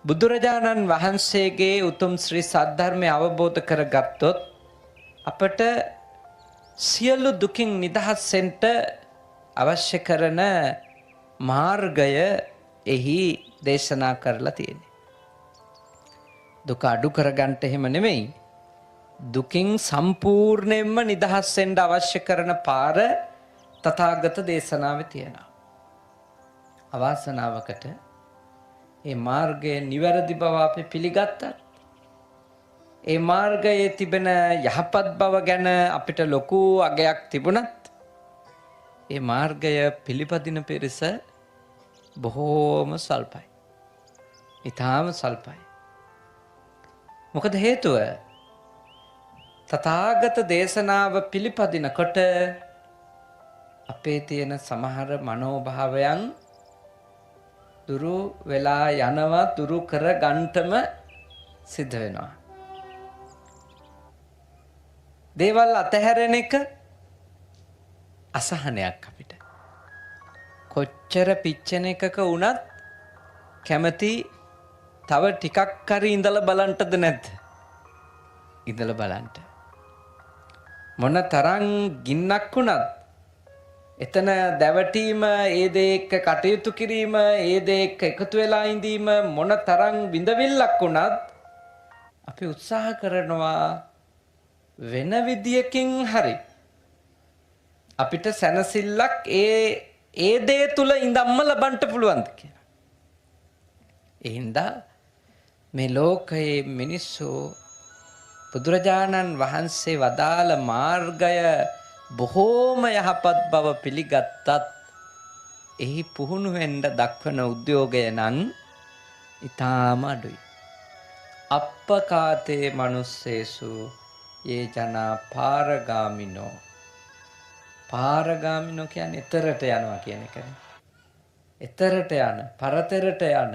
බුදුරජාණන් වහන්සේගේ උතුම් ශ්‍රී සද්ධර්මය අවබෝධ කරගත්තොත් අපට සියලු දුකින් නිදහස්සෙන්ට අවශ්‍ය කරන මාර්ගය එහි දේශනා කරලා තියෙන්නේ. දුක අඩු කරගන්නට එහෙම නෙමෙයි. දුකින් සම්පූර්ණයෙන්ම නිදහස්සෙන්ට අවශ්‍ය කරන පාර තථාගත දේශනාවේ තියෙනවා. අවාසනාවකට ඒ මාර්ගය නිවැරදි බව අපි පිළිගත්තත් ඒ මාර්ගයේ තිබෙන යහපත් බව ගැන අපිට ලොකු අගයක් තිබුණත් ඒ මාර්ගය පිළිපදින පිරිස බොහෝම සල්පයි. ඊටාම සල්පයි. මොකද හේතුව? තථාගත දේශනාව පිළිපදිනකොට අපේ තියෙන සමහර මනෝභාවයන් දුරු වෙලා යනවා, දුරු කර ගන්නටම සිද්ධ වෙනවා. දේවල් අතහැරෙන එක අසහනයක් අපිට. කොච්චර පිච්චෙන එකක වුණත් කැමති තව ටිකක් හරි ඉඳලා බලන්නද නැද්ද? ඉඳලා බලන්න. මොන තරම් ගින්නක් වුණත් එතන දැවටීම, ඒ දේ එක්ක කටයුතු කිරීම, ඒ දේ එක්ක එකතු වෙලා ඉඳීම මොන තරම් විඳවිල්ලක් වුණත් අපි උත්සාහ කරනවා වෙන විදියකින් හරි අපිට සැනසෙල්ලක් ඒ දේ තුල ඉඳන්ම ලබන්න පුළුවන්ද කියලා. ඒ හින්දා මේ ලෝකයේ මිනිස්සු බුදුරජාණන් වහන්සේ වදාළ මාර්ගය බොහෝම යහපත් බව පිළිගත්තත් එහි පුහුණු වෙන්න දක්වන උද්‍යෝගය නම් ඊටාම අඩුයි. අප්පකාතේ මනුස්සේසු යේ ජනා පාරගාමිනෝ. පාරගාමිනෝ කියන්නේ එතරට යනවා කියන එකනේ. එතරට යන, පරතරට යන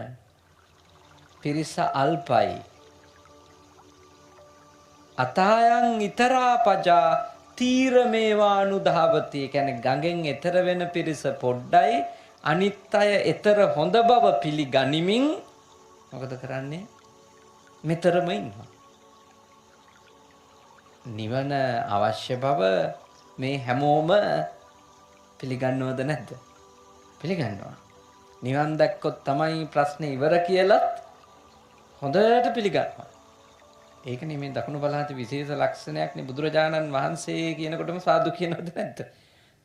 පිරිස අල්පයි. අතායන් ඊතරා පජා තීරමේවානුධාවති. කියන්නේ ගඟෙන් එතර වෙන පිරිස පොඩ්ඩයි, අනිත් අය එතර හොඳ බව පිළිගනිමින් මොකද කරන්නේ? මෙතරම ඉන්නවා. නිවන අවශ්‍ය බව මේ හැමෝම පිළිගන්නවද නැද්ද? පිළිගන්නවා. නිවන් දැක්කොත් තමයි ප්‍රශ්නේ ඉවර කියලත් හොඳට පිළිගන්නවා. ඒක නෙමෙයි දකුණු පළාතේ විශේෂ ලක්ෂණයක් නේ. බුදුරජාණන් වහන්සේ කියනකොටම සාදු කියනවද නැද්ද?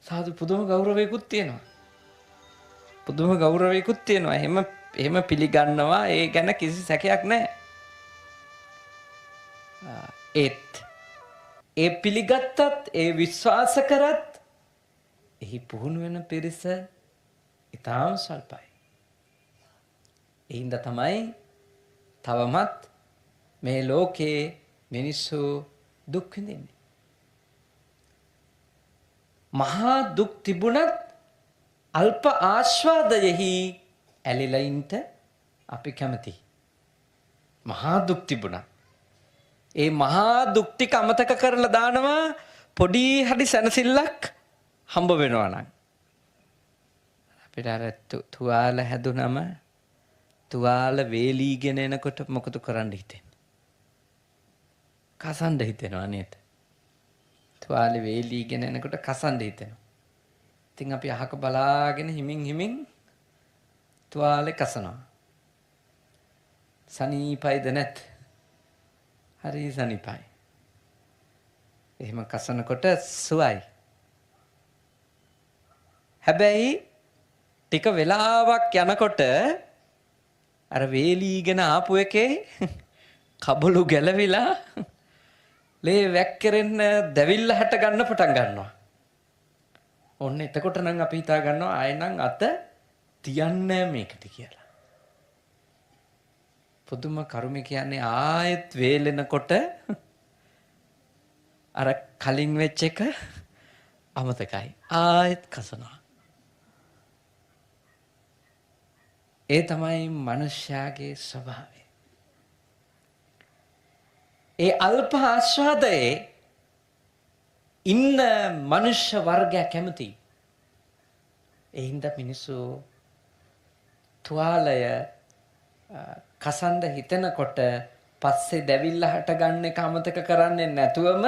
සාදු පුදුම ගෞරවයකුත් තියෙනවා. පුදුම ගෞරවයකුත් තියෙනවා. එහෙම පිළිගන්නවා. ඒ ගැන කිසි සැකයක් නැහැ. ඒ පිළිගත්තත්, ඒ විශ්වාස කරත් එහි පුහුණු වෙන පිරිස ඊටාම සල්පයි. ඒ හින්දා තමයි තවමත් මේ ලෝකේ මිනිස්සු දුක් විඳින්නේ. මහා දුක් තිබුණත් අල්ප ආස්වාදයෙහි ඇලිලා ඉන්න අපි කැමතියි. මහා දුක් තිබුණා. ඒ මහා දුක් ටික අමතක කරලා දානවා පොඩි හරි සැනසෙල්ලක් හම්බ වෙනවා නම්. අපිට අර තුවාල හැදුනම තුවාල වේලීගෙන එනකොට මොකද කරන්න හිතෙන්නේ? කසන්න හිතෙනවා නේද? තුවාලේ වේලීගෙන එනකොට කසන්න හිතෙනවා. ඉතින් අපි අහක බලාගෙන හිමින් තුවාලේ කසනවා. සනීපයිද නැත්? හරි සනීපයි. එහෙම කසනකොට සුවයි. හැබැයි ටික වෙලාවක් යනකොට අර වේලීගෙන ආපු එකේ කබළු ගැලවිලා ලේ වැක්කරෙන්න දැවිල්ල හැට ගන්න පටන් ගන්නවා. ඔන්න එතකොට නම් අපි හිතා ගන්නවා ආයෙ නම් අත තියන්නේ මේකට කියලා. පුදුම කරුමේ කියන්නේ ආයෙත් වේලෙනකොට අර කලින් වෙච්ච එක අමතකයි. ආයෙත් කසනවා. ඒ තමයි මනුෂ්‍යයාගේ ස්වභාවය. ඒ අල්ප ආස්වාදයේ ඉන්න මනුෂ්‍ය වර්ගය කැමති. ඒ හින්දා මිනිස්සු තුවාලය කසන්ද හිතනකොට පස්සේ දැවිල්ල හට ගන්න එක අමතක කරන්නේ නැතුවම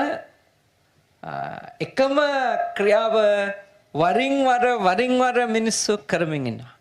එකම ක්‍රියාව වරින් වර මිනිස්සු කරමින් ඉන්නවා.